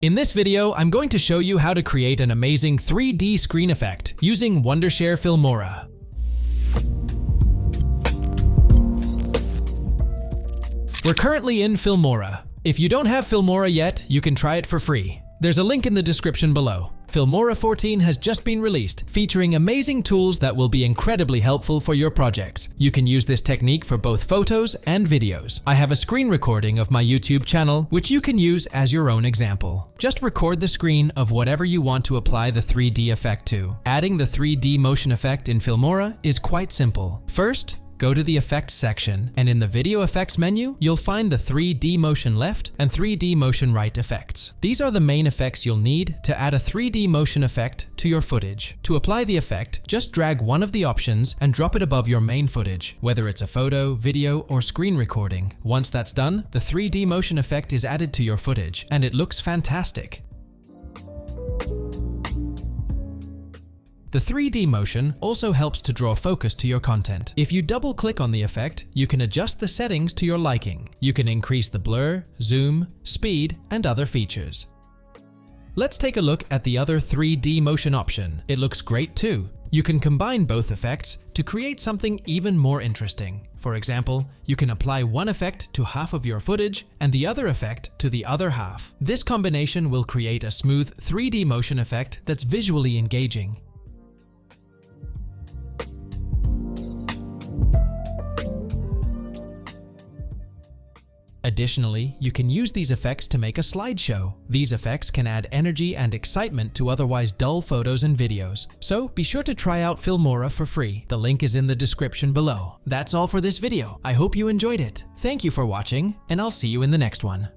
In this video, I'm going to show you how to create an amazing 3D screen effect using Wondershare Filmora. We're currently in Filmora. If you don't have Filmora yet, you can try it for free. There's a link in the description below. Filmora 14 has just been released, featuring amazing tools that will be incredibly helpful for your projects. You can use this technique for both photos and videos. I have a screen recording of my YouTube channel, which you can use as your own example. Just record the screen of whatever you want to apply the 3D effect to. Adding the 3D motion effect in Filmora is quite simple. First, go to the Effects section, and in the Video Effects menu, you'll find the 3D Motion Left and 3D Motion Right effects. These are the main effects you'll need to add a 3D motion effect to your footage. To apply the effect, just drag one of the options and drop it above your main footage, whether it's a photo, video, or screen recording. Once that's done, the 3D motion effect is added to your footage, and it looks fantastic. The 3D motion also helps to draw focus to your content. If you double-click on the effect, you can adjust the settings to your liking. You can increase the blur, zoom, speed, and other features. Let's take a look at the other 3D motion option. It looks great too. You can combine both effects to create something even more interesting. For example, you can apply one effect to half of your footage and the other effect to the other half. This combination will create a smooth 3D motion effect that's visually engaging. Additionally, you can use these effects to make a slideshow. These effects can add energy and excitement to otherwise dull photos and videos. So be sure to try out Filmora for free. The link is in the description below. That's all for this video. I hope you enjoyed it. Thank you for watching, and I'll see you in the next one.